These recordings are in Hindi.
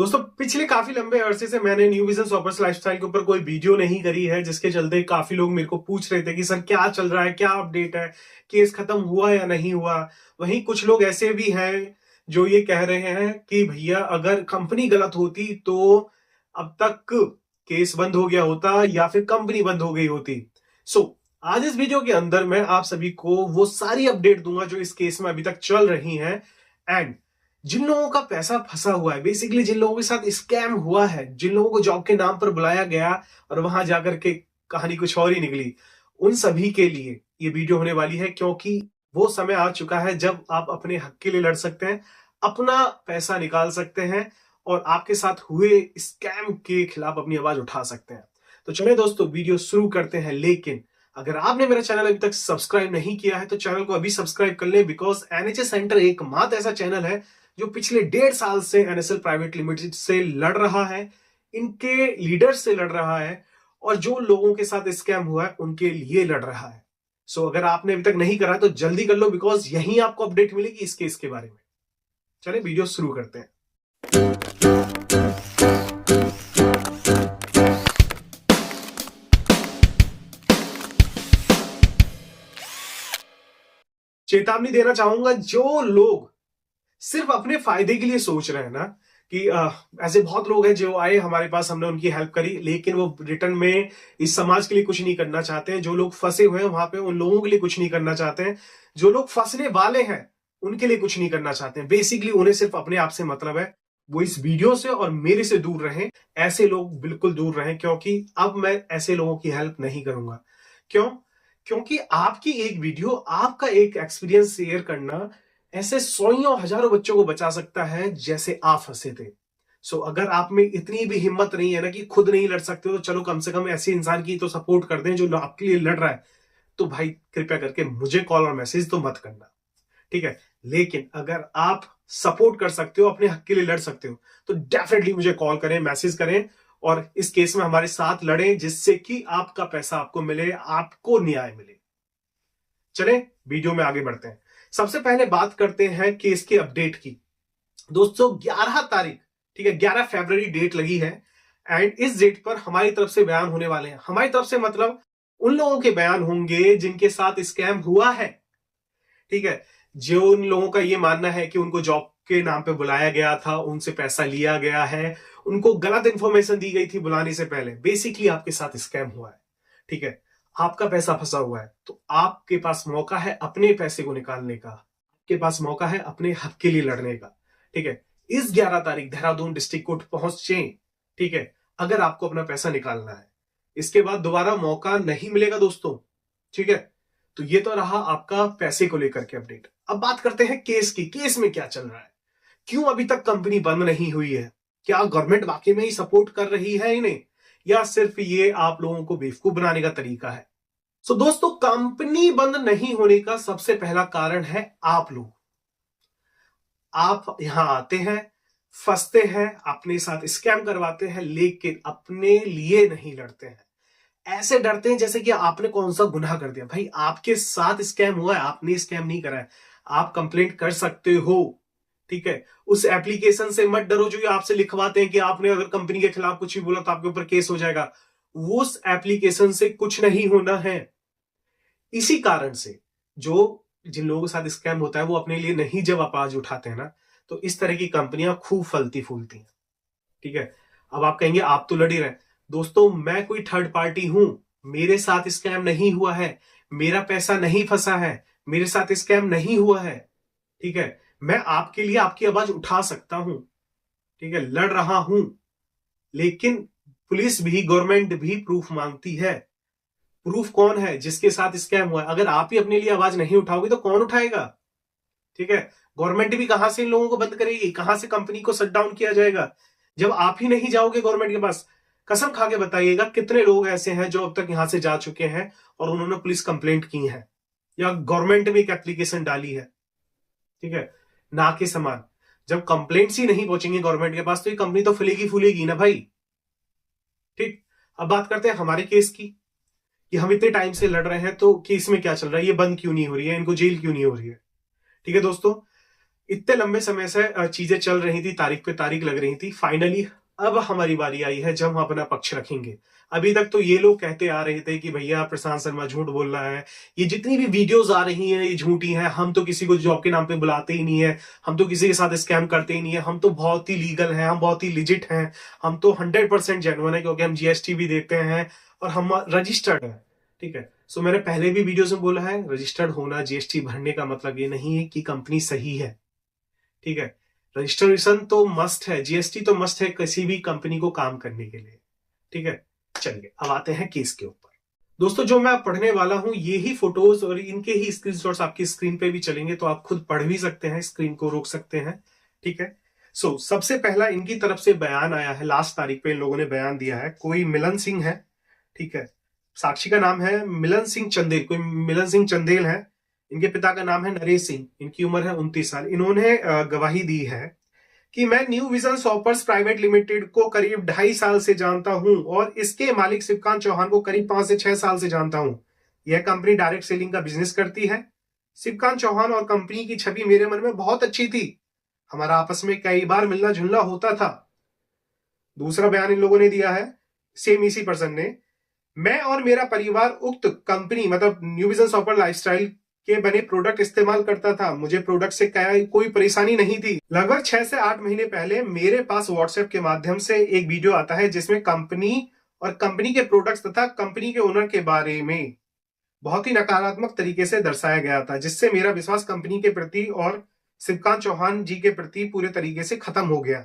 दोस्तों पिछले काफी लंबे अरसे से मैंने न्यू विजन शॉपर्स लाइफस्टाइल के ऊपर कोई वीडियो नहीं करी है, जिसके चलते काफी लोग मेरे को पूछ रहे थे कि सर क्या चल रहा है, क्या अपडेट है, केस खत्म हुआ या नहीं हुआ। वहीं कुछ लोग ऐसे भी हैं जो ये कह रहे हैं कि भैया अगर कंपनी गलत होती तो अब तक केस बंद हो गया होता या फिर कंपनी बंद हो गई होती। आज इस वीडियो के अंदर मैं आप सभी को वो सारी अपडेट दूंगा जो इस केस में अभी तक चल रही हैं। एंड जिन लोगों का पैसा फंसा हुआ है, बेसिकली जिन लोगों के साथ स्कैम हुआ है, जिन लोगों को जॉब के नाम पर बुलाया गया और वहां जाकर के कहानी कुछ और ही निकली, उन सभी के लिए ये वीडियो होने वाली है। क्योंकि वो समय आ चुका है जब आप अपने हक के लिए लड़ सकते हैं, अपना पैसा निकाल सकते हैं और आपके साथ हुए स्कैम के खिलाफ अपनी आवाज उठा सकते हैं। तो चलिए दोस्तों वीडियो शुरू करते हैं। लेकिन अगर आपने मेरा चैनल अभी तक सब्सक्राइब नहीं किया है तो चैनल को अभी सब्सक्राइब कर लें, बिकॉज एनएचए सेंटर एकमात्र ऐसा चैनल है जो पिछले 1.5 साल से एनएसएल प्राइवेट लिमिटेड से लड़ रहा है, इनके लीडर से लड़ रहा है और जो लोगों के साथ स्कैम हुआ है उनके लिए लड़ रहा है। अगर आपने अभी तक नहीं करा तो जल्दी कर लो, बिकॉज यहीं आपको अपडेट मिलेगी इस केस के बारे में। चलिए वीडियो शुरू करते हैं। चेतावनी देना चाहूंगा, जो लोग सिर्फ अपने फायदे के लिए सोच रहे हैं ना कि ऐसे बहुत लोग हैं जो आए हमारे पास, हमने उनकी हेल्प करी, लेकिन वो रिटर्न में इस समाज के लिए कुछ नहीं करना चाहते हैं। जो लोग फंसे हुए हैं वहां पे उन लोगों के लिए कुछ नहीं करना चाहते हैं। जो लोग फंसने वाले हैं उनके लिए कुछ नहीं करना चाहते हैं। बेसिकली उन्हें सिर्फ अपने आप से मतलब है। वो इस वीडियो से और मेरे से दूर रहें, ऐसे लोग बिल्कुल दूर रहें, क्योंकि अब मैं ऐसे लोगों की हेल्प नहीं करूंगा। क्यों? क्योंकि आपकी एक वीडियो, आपका एक एक्सपीरियंस शेयर करना ऐसे सौयों हजारों बच्चों को बचा सकता है जैसे आप फंसे थे। अगर आप में इतनी भी हिम्मत नहीं है ना कि खुद नहीं लड़ सकते हो, तो चलो कम से कम ऐसे इंसान की तो सपोर्ट कर दें जो आपके लिए लड़ रहा है। तो भाई कृपया करके मुझे कॉल और मैसेज तो मत करना, ठीक है। लेकिन अगर आप सपोर्ट कर सकते हो, अपने हक के लिए लड़ सकते हो, तो डेफिनेटली मुझे कॉल करें, मैसेज करें और इस केस में हमारे साथ लड़ें, जिससे कि आपका पैसा आपको मिले, आपको न्याय मिले। चले वीडियो में आगे बढ़ते हैं। सबसे पहले बात करते हैं केस के अपडेट की। दोस्तों 11 तारीख, ठीक है, 11 फरवरी डेट लगी है। एंड इस डेट पर हमारी तरफ से बयान होने वाले हैं। हमारी तरफ से मतलब उन लोगों के बयान होंगे जिनके साथ स्कैम हुआ है, ठीक है। जो उन लोगों का ये मानना है कि उनको जॉब के नाम पे बुलाया गया था, उनसे पैसा लिया गया है, उनको गलत इंफॉर्मेशन दी गई थी बुलाने से पहले, बेसिकली आपके साथ स्कैम हुआ है, ठीक है। आपका पैसा फंसा हुआ है तो आपके पास मौका है अपने पैसे को निकालने का, आपके पास मौका है अपने हक के लिए लड़ने का, ठीक है। इस 11 तारीख देहरादून डिस्ट्रिक्ट कोर्ट पहुंचे, ठीक है, अगर आपको अपना पैसा निकालना है। इसके बाद दोबारा मौका नहीं मिलेगा दोस्तों, ठीक है। तो ये तो रहा आपका पैसे को लेकर के अपडेट। अब बात करते हैं केस की। केस में क्या चल रहा है, क्यों अभी तक कंपनी बंद नहीं हुई है, क्या गवर्नमेंट वाकई में ही सपोर्ट कर रही है इन्हें, या सिर्फ ये आप लोगों को बेवकूफ बनाने का तरीका है। दोस्तों कंपनी बंद नहीं होने का सबसे पहला कारण है आप लोग। आप यहां आते हैं, फंसते हैं, अपने साथ स्कैम करवाते हैं, लेकिन अपने लिए नहीं लड़ते हैं। ऐसे डरते हैं जैसे कि आपने कौन सा गुनाह कर दिया। भाई आपके साथ स्कैम हुआ है, आपने स्कैम नहीं करा है। आप कंप्लेंट कर सकते हो, ठीक है। उस एप्लीकेशन से मत डरो जो ये आपसे लिखवाते हैं कि आपने अगर कंपनी के खिलाफ कुछ भी बोला तो आपके ऊपर केस हो जाएगा। उस एप्लीकेशन से कुछ नहीं होना है। इसी कारण से जो जिन लोगों के साथ स्कैम होता है वो अपने लिए नहीं जब आवाज उठाते हैं ना, तो इस तरह की कंपनियां खूब फलती फूलती हैं, ठीक है। अब आप कहेंगे आप तो लड़ ही रहे। दोस्तों मैं कोई थर्ड पार्टी हूं, मेरे साथ स्कैम नहीं हुआ है, मेरा पैसा नहीं फंसा है, मेरे साथ स्कैम नहीं हुआ है, ठीक है। मैं आपके लिए आपकी आवाज उठा सकता हूं, ठीक है, लड़ रहा हूं। लेकिन पुलिस भी, गवर्नमेंट भी प्रूफ मांगती है। प्रूफ कौन है जिसके साथ स्कैम हुआ है? अगर आप ही अपने लिए आवाज नहीं उठाओगे तो कौन उठाएगा, ठीक है। गवर्नमेंट भी कहां से इन लोगों को बंद करेगी, कहां से कंपनी को शट डाउन किया जाएगा जब आप ही नहीं जाओगे गवर्नमेंट के पास। कसम खा के बताइएगा कितने लोग ऐसे हैं जो अब तक यहां से जा चुके हैं और उन्होंने पुलिस कंप्लेंट की है या गवर्नमेंट में एक एप्लीकेशन डाली है, ठीक है। ना के समान जब कंप्लेंट्स ही नहीं पहुंचेंगे गवर्नमेंट के पास तो ये कंपनी तो फूलेगी फूलेगी ना भाई, ठीक। अब बात करते हैं हमारे केस की कि हम इतने टाइम से लड़ रहे हैं तो केस में क्या चल रहा है, ये बंद क्यों नहीं हो रही है, इनको जेल क्यों नहीं हो रही है, ठीक है। दोस्तों इतने लंबे समय से चीजें चल रही थी, तारीख पे तारीख लग रही थी। फाइनली अब हमारी बारी आई है जब हम अपना पक्ष रखेंगे। अभी तक तो ये लोग कहते आ रहे थे कि भैया प्रशांत शर्मा झूठ बोल रहा है, ये जितनी भी वीडियोस आ रही हैं ये झूठी हैं, हम तो किसी को जॉब के नाम पे बुलाते ही नहीं है, हम तो किसी के साथ स्कैम करते ही नहीं है, हम तो बहुत ही लीगल हैं, हम बहुत ही लिजिट हैं, हम तो 100% जेन्युइन है क्योंकि हम जीएसटी भी देते हैं और हम रजिस्टर्ड है। ठीक है, सो मैंने पहले भी वीडियोस में बोला है, रजिस्टर्ड होना, जीएसटी भरने का मतलब ये नहीं है कि कंपनी सही है। ठीक है, रजिस्ट्रेशन तो मस्ट है, जीएसटी तो मस्ट है किसी भी कंपनी को काम करने के लिए। ठीक है, चलिए अब आते हैं केस के ऊपर। दोस्तों जो मैं पढ़ने वाला हूं ये ही फोटोज और इनके ही स्क्रीनशॉट्स आपकी स्क्रीन पे भी चलेंगे, तो आप खुद पढ़ भी सकते हैं, स्क्रीन को रोक सकते हैं। ठीक है, सबसे पहला इनकी तरफ से बयान आया है, लास्ट तारीख पे इन लोगों ने बयान दिया है। कोई मिलन सिंह है, ठीक है, साक्षी का नाम है मिलन सिंह चंदेल, कोई मिलन सिंह चंदेल है, इनके पिता का नाम है नरेश सिंह, इनकी उम्र है 29 साल। इन्होंने गवाही दी है कि मैं new vision shoppers private limited को करीब 2.5 साल से जानता हूं और इसके मालिक शिवकांत चौहान को करीब 5 से 6 साल से जानता हूं। यह कंपनी डायरेक्ट सेलिंग का बिजनेस करती है। शिवकांत चौहान और कंपनी की छवि मेरे मन में बहुत अच्छी थी, हमारा आपस में कई बार मिलना जुलना होता था। दूसरा बयान इन लोगों ने दिया है, सेम इसी पर्सन ने, मैं और मेरा परिवार उक्त कंपनी मतलब न्यू विजन शॉपर लाइफस्टाइल के बने प्रोडक्ट इस्तेमाल करता था, मुझे प्रोडक्ट से कोई परेशानी नहीं थी। लगभग 6 से 8 महीने पहले मेरे पास व्हाट्सएप के माध्यम से एक वीडियो आता है जिसमें कंपनी और कंपनी के प्रोडक्ट्स तथा कंपनी के ओनर के बारे में बहुत ही नकारात्मक तरीके से दर्शाया गया था, जिससे मेरा विश्वास कंपनी के प्रति और शिवकांत चौहान जी के प्रति पूरे तरीके से खत्म हो गया।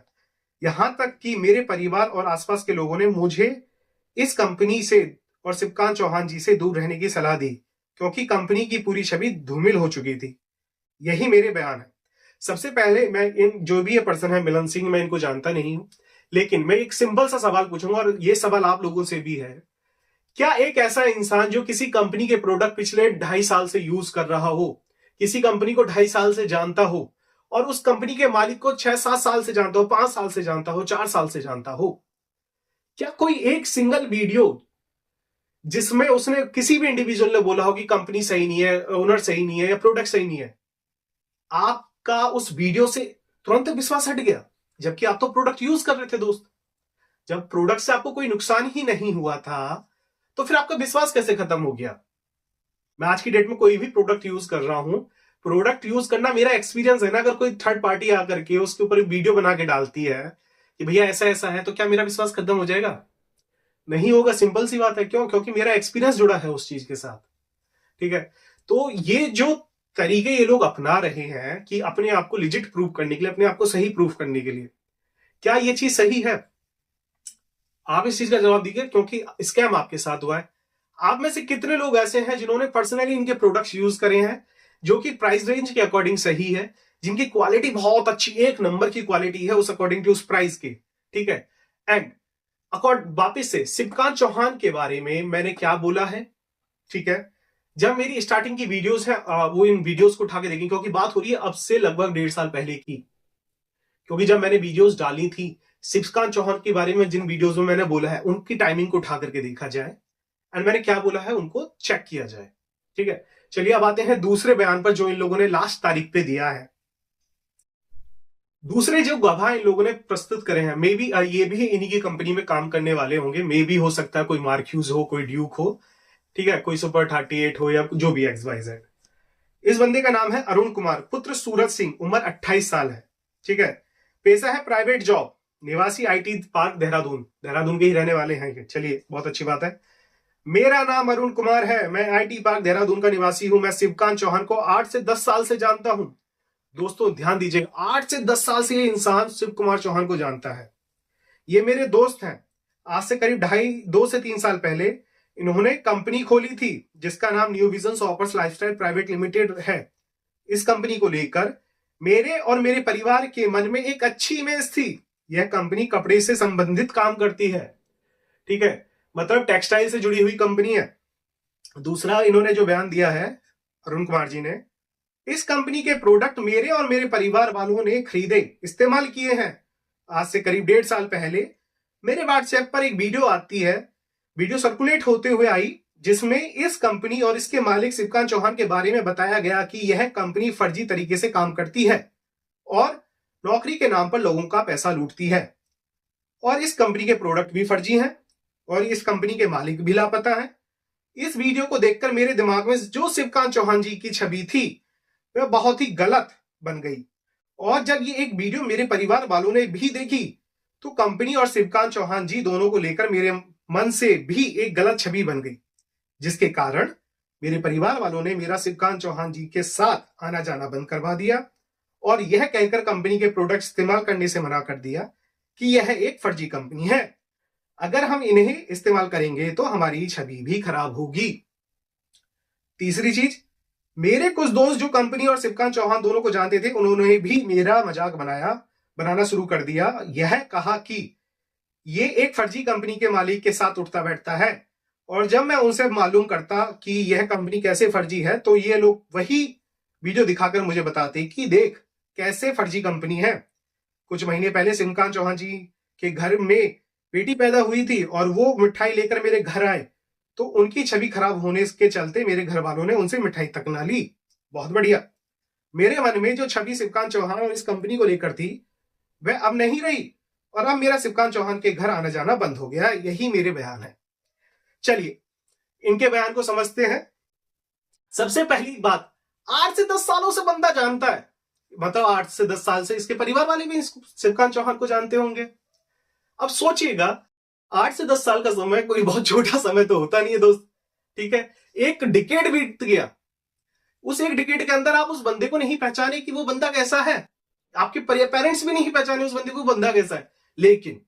यहां तक कि मेरे परिवार और आसपास के लोगों ने मुझे इस कंपनी से और शिवकांत चौहान जी से दूर रहने की सलाह दी क्योंकि कंपनी की पूरी छवि धूमिल हो चुकी थी। यही मेरे बयान है। सबसे पहले मैं इन जो भी ये पर्सन है मिलन सिंह, मैं इनको जानता नहीं हूं, लेकिन मैं एक सिंपल सा सवाल पूछूंगा और ये सवाल आप लोगों से भी है। क्या एक ऐसा इंसान जो किसी कंपनी के प्रोडक्ट पिछले 2.5 साल से यूज कर रहा हो, किसी कंपनी को 2.5 साल से जानता हो और उस कंपनी के मालिक को 6-7 साल से जानता हो, 5 साल से जानता हो, 4 साल से जानता हो, क्या कोई एक सिंगल वीडियो जिसमें उसने किसी भी इंडिविजुअल ने बोला हो कि कंपनी सही नहीं है, ओनर सही नहीं है या प्रोडक्ट सही नहीं है, आपका उस वीडियो से तुरंत विश्वास हट गया? जबकि आप तो प्रोडक्ट यूज कर रहे थे दोस्त। जब प्रोडक्ट से आपको कोई नुकसान ही नहीं हुआ था तो फिर आपका विश्वास कैसे खत्म हो गया? मैं आज की डेट में कोई भी प्रोडक्ट यूज कर रहा हूं, प्रोडक्ट यूज करना मेरा एक्सपीरियंस है ना। अगर कोई थर्ड पार्टी आकर के उसके ऊपर एक वीडियो बना के डालती है कि भैया ऐसा ऐसा है, तो क्या मेरा विश्वास खत्म हो जाएगा? नहीं होगा। सिंपल सी बात है। क्यों? क्योंकि मेरा एक्सपीरियंस जुड़ा है उस चीज के साथ। ठीक है, तो ये जो तरीके ये लोग अपना रहे हैं कि अपने आप को लिजिट प्रूव करने के लिए, अपने आप को सही प्रूव करने के लिए, क्या ये चीज सही है? आप इस चीज का जवाब दीजिए, क्योंकि स्कैम आपके साथ हुआ है। आप में से कितने लोग ऐसे हैं जिन्होंने पर्सनली इनके प्रोडक्ट्स यूज करे हैं जो कि प्राइस रेंज के अकॉर्डिंग सही है, जिनकी क्वालिटी बहुत अच्छी, एक नंबर की क्वालिटी है उस अकॉर्डिंग टू उस प्राइस के। ठीक है, एंड वापिस से शिवकांत चौहान के बारे में मैंने क्या बोला है? ठीक है, जब मेरी स्टार्टिंग की वीडियोस है वो इन वीडियोस को उठा के देखें, क्योंकि बात हो रही है अब से लगभग 1.5 साल पहले की। क्योंकि जब मैंने वीडियोस डाली थी शिवकांत चौहान के बारे में, जिन वीडियोस में मैंने बोला है उनकी टाइमिंग को उठा करके देखा जाए एंड मैंने क्या बोला है उनको चेक किया जाए। ठीक है, चलिए अब आते हैं दूसरे बयान पर जो इन लोगों ने लास्ट तारीख पे दिया है। दूसरे जो गवाह इन लोगों ने प्रस्तुत करे हैं, मे बी ये भी इन्हीं की कंपनी में काम करने वाले होंगे, मे बी हो सकता है कोई मार्क ह्यूज हो, कोई ड्यूक हो, ठीक है, कोई सुपर 38 हो या जो भी XYZ। इस बंदे का नाम है अरुण कुमार, पुत्र सूरज सिंह, उम्र 28 साल है। ठीक है, पेशा है प्राइवेट जॉब, निवासी IT पार्क देहरादून, देहरादून के ही रहने वाले हैं। चलिए बहुत अच्छी बात है। मेरा नाम अरुण कुमार है, मैं IT पार्क देहरादून का निवासी हूं। मैं शिवकांत चौहान को 8 से 10 साल से जानता हूं। दोस्तों ध्यान दीजिए, 8 से 10 साल से ये इंसान शिव कुमार चौहान को जानता है। ये मेरे दोस्त हैं। आज से करीब 2 से 3 साल पहले इन्होंने कंपनी खोली थी जिसका नाम new vision shoppers lifestyle private limited है। इस कंपनी को लेकर मेरे और मेरे परिवार के मन में एक अच्छी इमेज थी। यह कंपनी कपड़े से संबंधित काम करती है। ठीक है, मतलब टेक्सटाइल से जुड़ी हुई कंपनी है। दूसरा इन्होंने जो बयान दिया है अरुण कुमार जी ने, इस कंपनी के प्रोडक्ट मेरे और मेरे परिवार वालों ने खरीदे, इस्तेमाल किए हैं। आज से करीब 1.5 साल पहले मेरे व्हाट्सएप पर एक वीडियो आती है, वीडियो सर्कुलेट होते हुए आई, जिसमें इस कंपनी और इसके मालिक शिवकांत चौहान के बारे में बताया गया कि यह कंपनी फर्जी तरीके से काम करती है। और नौकरी के नाम पर लोगों का पैसा लूटती है। और इस कंपनी के प्रोडक्ट भी फर्जी हैं और इस कंपनी के मालिक भी लापता है। इस वीडियो को देखकर मेरे दिमाग में जो शिवकांत चौहान जी की छवि थी वह बहुत ही गलत बन गई। और जब ये एक वीडियो मेरे परिवार वालों ने भी देखी तो कंपनी और शिवकांत चौहान जी दोनों को लेकर मेरे मन से भी एक गलत छवि बन गई, जिसके कारण मेरे परिवार वालों ने मेरा शिवकांत चौहान जी के साथ आना जाना बंद करवा दिया और यह कहकर कंपनी के प्रोडक्ट इस्तेमाल करने से मना कर दिया कि यह एक फर्जी कंपनी है। अगर हम इन्हें इस्तेमाल करेंगे तो हमारी छवि भी खराब होगी। तीसरी चीज, मेरे कुछ दोस्त जो कंपनी और शिवकांत चौहान दोनों को जानते थे, उन्होंने भी मेरा मजाक बनाना शुरू कर दिया। यह कहा कि ये एक फर्जी कंपनी के मालिक के साथ उठता बैठता है। और जब मैं उनसे मालूम करता कि यह कंपनी कैसे फर्जी है तो ये लोग वही वीडियो दिखाकर मुझे बताते कि देख कैसे फर्जी कंपनी है। कुछ महीने पहले शिवकांत चौहान जी के घर में बेटी पैदा हुई थी और वो मिठाई लेकर मेरे घर आए तो उनकी छवि खराब होने के चलते मेरे घर वालों ने उनसे मिठाई तक ना ली। बहुत बढ़िया। मेरे मन में जो छवि शिवकांत चौहान और इस कंपनी को लेकर थी वह अब नहीं रही और अब मेरा शिवकांत चौहान के घर आना जाना बंद हो गया। यही मेरे बयान है। चलिए इनके बयान को समझते हैं। सबसे पहली बात, 8 से 10 सालों से बंदा जानता है, मतलब 8 से 10 साल से इसके परिवार वाले भी शिवकांत चौहान को जानते होंगे। अब सोचिएगा 8 से 10 साल का समय कोई बहुत छोटा समय तो होता नहीं है दोस्त, ठीक है। एक डिकेड बीत गया, उस एक डिकेड के अंदर आप उस बंदे को नहीं पहचाने कि वो बंदा कैसा है, आपके पेरेंट्स भी नहीं पहचाने उस बंदे को बंदा कैसा है। लेकिन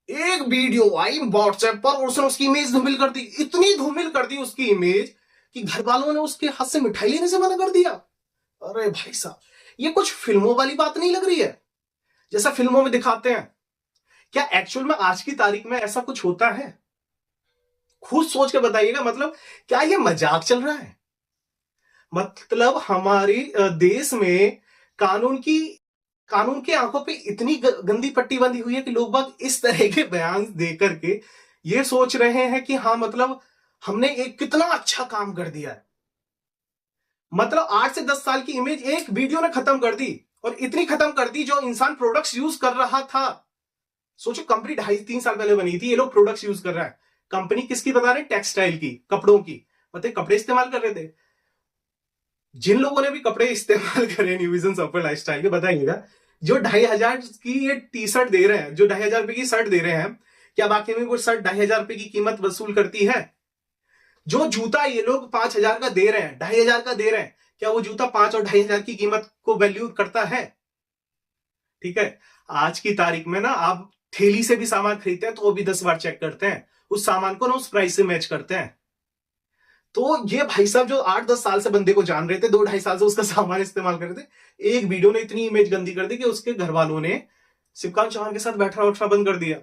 एक वीडियो आई व्हाट्सएप पर और उसने उसकी इमेज धूमिल कर दी, इतनी धूमिल कर दी उसकी इमेज कि घर वालों ने उसके हाथ से मिठाई लेने से मना कर दिया। अरे भाई साहब, ये कुछ फिल्मों वाली बात नहीं लग रही है जैसा फिल्मों में दिखाते हैं? क्या एक्चुअल में आज की तारीख में ऐसा कुछ होता है? खुद सोच के बताइएगा। मतलब क्या ये मजाक चल रहा है? मतलब हमारे देश में कानून के आंखों पे इतनी गंदी पट्टी बंधी हुई है कि लोग बाग इस तरह के बयान दे करके ये सोच रहे हैं कि हाँ मतलब हमने एक कितना अच्छा काम कर दिया है। मतलब 8 से 10 साल की इमेज एक वीडियो ने खत्म कर दी और इतनी खत्म कर दी जो इंसान प्रोडक्ट्स यूज कर रहा था। सोचो कंपनी 2.5-3 साल पहले बनी थी, ये लोग प्रोडक्ट्स यूज कर रहा है। कंपनी किसकी बता रहे? टेक्सटाइल की, कपड़ों की। मतलब कपड़े इस्तेमाल कर रहे थे। जिन लोगों ने भी कपड़े इस्तेमाल करे न्यू विजन सॉफ्टवेयर लाइफस्टाइल के, बताइएगा जो 2,500 की ये टी शर्ट दे रहे हैं, जो 2,500 रुपए की शर्ट दे रहे हैं, क्या बाकी में वो शर्ट 2,500 रुपए की कीमत वसूल करती है? जो जूता ये लोग 5,000 का दे रहे हैं, 2,500 का दे रहे हैं, क्या वो जूता 5 और 2,500 की कीमत को वैल्यू करता है? ठीक है। आज की तारीख में ना आप ठेली से भी सामान खरीदते हैं तो वो भी 10 बार चेक करते हैं उस सामान को ना, उस प्राइस से मैच करते हैं। तो ये भाई साहब जो 8-10 साल से बंदे को जान रहे थे, 2-2.5 साल से उसका सामान इस्तेमाल कर रहे थे, एक वीडियो ने इतनी इमेज गंदी कर दी कि उसके घर वालों ने शिवकांत चौहान के साथ बैठना उठना बंद कर दिया।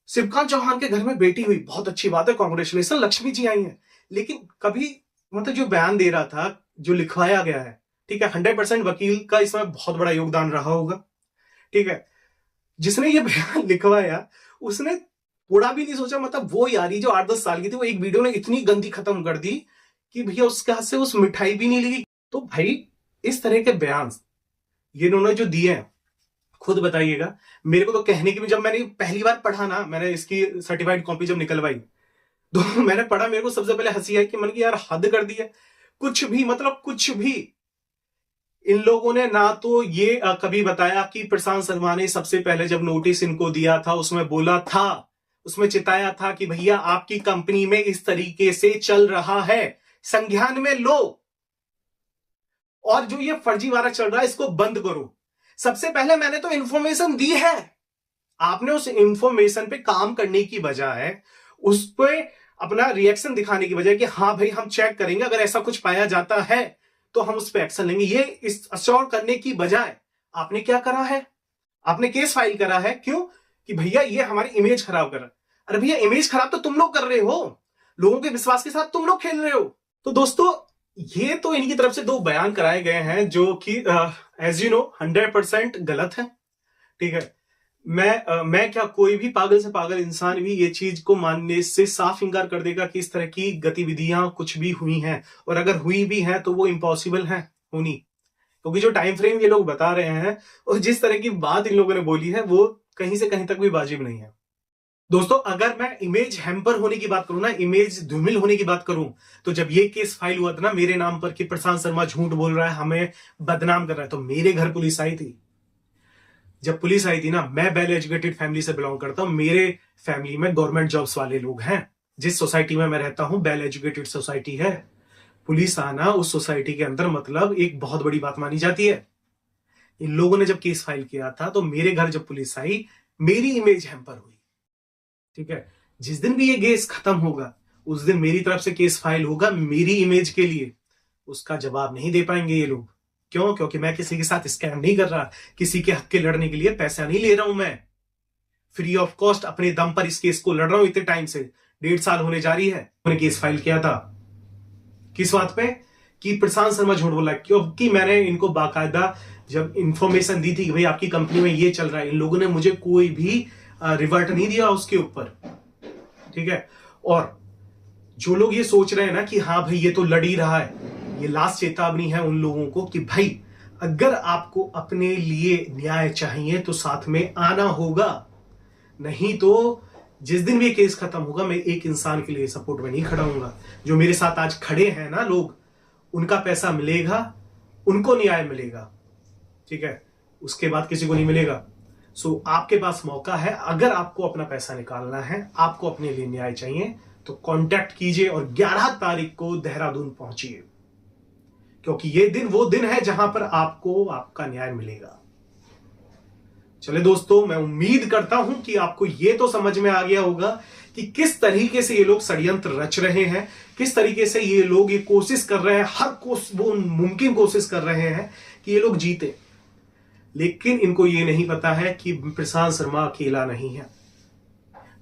शिवकांत चौहान के घर में बेटी हुई, बहुत अच्छी बात है, कांग्रेचुलेशन, लक्ष्मी जी आई हैं। लेकिन कभी मतलब जो बयान दे रहा था, जो लिखवाया गया है, ठीक है, 100% वकील का इसमें बहुत बड़ा योगदान रहा होगा, ठीक है। जिसने ये बयान लिखवाया उसने थोड़ा भी नहीं सोचा, मतलब वो यारी जो 8-10 साल की थी, वो एक वीडियो ने इतनी गंदी खत्म कर दी कि भैया उसके हाथ से उस मिठाई भी नहीं लगी। तो भाई इस तरह के बयान ये इन्होंने जो दिए हैं, खुद बताइएगा। मेरे को तो कहने की भी, जब मैंने पहली बार पढ़ा ना, मैंने इसकी सर्टिफाइड कॉपी जब निकलवाई तो मैंने पढ़ा, मेरे को सबसे पहले हंसी आई कि मैंने यार हद कर दी है। कुछ भी, मतलब कुछ भी। इन लोगों ने ना तो ये कभी बताया कि प्रशांत शर्मा ने सबसे पहले जब नोटिस इनको दिया था उसमें बोला था, उसमें चिताया था कि भैया आपकी कंपनी में इस तरीके से चल रहा है, संज्ञान में लो, और जो ये फर्जीवाड़ा चल रहा है इसको बंद करो। सबसे पहले मैंने तो इंफॉर्मेशन दी है, आपने उस इंफॉर्मेशन पे काम करने की बजाय, उस पे अपना रिएक्शन दिखाने की बजाय कि हाँ भाई हम चेक करेंगे, अगर ऐसा कुछ पाया जाता है तो हम उस पर एक्शन लेंगे, ये इस अश्योर करने की बजाय आपने क्या करा है? आपने केस फाइल करा है। क्यों? कि भैया ये हमारी इमेज खराब कर रहा है। अरे भैया इमेज खराब तो तुम लोग कर रहे हो, लोगों के विश्वास के साथ तुम लोग खेल रहे हो। तो दोस्तों ये तो इनकी तरफ से 2 बयान कराए गए हैं जो कि एज यू नो 100% गलत है, ठीक है। मैं क्या, कोई भी पागल से पागल इंसान भी ये चीज को मानने से साफ इंकार कर देगा कि इस तरह की गतिविधियां कुछ भी हुई हैं, और अगर हुई भी हैं तो वो इम्पॉसिबल है होनी। क्योंकि जो टाइम फ्रेम ये लोग बता रहे हैं और जिस तरह की बात इन लोगों ने बोली है वो कहीं से कहीं तक भी वाजिब नहीं है। दोस्तों, अगर मैं इमेज हैम्पर होने की बात करूं ना, इमेज धूमिल होने की बात करूं, तो जब ये केस फाइल हुआ था ना मेरे नाम पर कि प्रशांत शर्मा झूठ बोल रहा है, हमें बदनाम कर रहा है, तो मेरे घर पुलिस आई थी। जब पुलिस आई थी ना, मैं वेल एजुकेटेड फैमिली से बिलोंग करता हूं, मेरे फैमिली में गवर्नमेंट जॉब्स वाले लोग हैं। जिस सोसाइटी में मैं रहता हूं वेल एजुकेटेड सोसाइटी है। पुलिस आना उस सोसाइटी के अंदर मतलब एक बहुत बड़ी बात मानी जाती है। इन लोगों ने जब केस फाइल किया था तो मेरे घर जब पुलिस आई, मेरी इमेज हैम्पर हुई। ठीक है, जिस दिन भी ये केस खत्म होगा उस दिन मेरी तरफ से केस फाइल होगा मेरी इमेज के लिए। उसका जवाब नहीं दे पाएंगे ये लोग। क्यों? क्योंकि मैं किसी के साथ स्कैम नहीं कर रहा, किसी के हक के लड़ने के लिए पैसा नहीं ले रहा हूं। मैं फ्री ऑफ कॉस्ट अपने दम पर इस केस को लड़ रहा हूं। इतने टाइम से 1.5 साल होने जा रही है। मैंने केस फाइल किया था किस बात पे? कि प्रशांत शर्मा झूठ बोला, क्योंकि मैंने इनको बाकायदा जब इंफॉर्मेशन दी थी कि भाई आपकी कंपनी में ये चल रहा है, इन लोगों ने मुझे कोई भी रिवर्ट नहीं दिया उसके ऊपर। ठीक है, और जो लोग ये सोच रहे हैं ना कि हाँ भाई ये तो लड़ ही रहा है, ये लास्ट चेतावनी है उन लोगों को कि भाई अगर आपको अपने लिए न्याय चाहिए तो साथ में आना होगा। नहीं तो जिस दिन भी ये केस खत्म होगा मैं एक इंसान के लिए सपोर्ट में नहीं खड़ा हूंगा। जो मेरे साथ आज खड़े हैं ना लोग, उनका पैसा मिलेगा, उनको न्याय मिलेगा। ठीक है, उसके बाद किसी को नहीं मिलेगा। सो आपके पास मौका है, अगर आपको अपना पैसा निकालना है, आपको अपने लिए न्याय चाहिए तो कांटेक्ट कीजिए और 11 तारीख को देहरादून पहुंचिए, क्योंकि ये दिन वो दिन है जहां पर आपको आपका न्याय मिलेगा। चले दोस्तों, मैं उम्मीद करता हूं कि आपको ये तो समझ में आ गया होगा कि किस तरीके से ये लोग षड्यंत्र रच रहे हैं, किस तरीके से ये लोग ये कोशिश कर रहे हैं, वो मुमकिन कोशिश कर रहे हैं कि ये लोग जीते। लेकिन इनको ये नहीं पता है कि प्रशांत शर्मा अकेला नहीं है।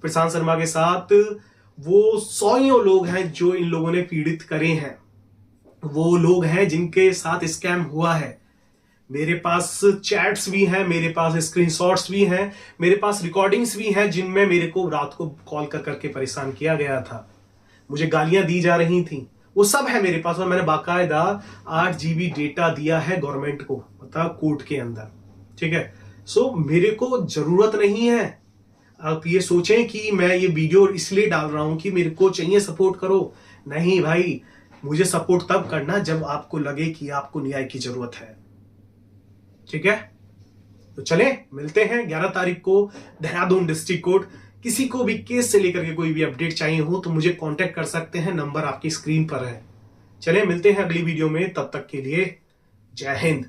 प्रशांत शर्मा के साथ वो सौयों लोग हैं जो इन लोगों ने पीड़ित करे हैं। वो लोग हैं जिनके साथ स्कैम हुआ है। मेरे पास चैट्स भी हैं, मेरे पास स्क्रीनशॉट्स भी हैं, मेरे पास रिकॉर्डिंग्स भी हैं जिनमें मेरे को रात को कॉल कर करके परेशान किया गया था, मुझे गालियां दी जा रही थी। वो सब है मेरे पास और मैंने बाकायदा 8 GB डेटा दिया है गवर्नमेंट को, मतलब कोर्ट के अंदर। ठीक है, सो मेरे को जरूरत नहीं है आप ये सोचें कि मैं ये वीडियो इसलिए डाल रहा हूं कि मेरे को चाहिए सपोर्ट करो। नहीं भाई, मुझे सपोर्ट तब करना जब आपको लगे कि आपको न्याय की जरूरत है। ठीक है, तो चले मिलते हैं 11 तारीख को देहरादून डिस्ट्रिक्ट कोर्ट। किसी को भी केस से लेकर के कोई भी अपडेट चाहिए हो तो मुझे कांटेक्ट कर सकते हैं, नंबर आपकी स्क्रीन पर है। चले मिलते हैं अगली वीडियो में, तब तक के लिए जय हिंद।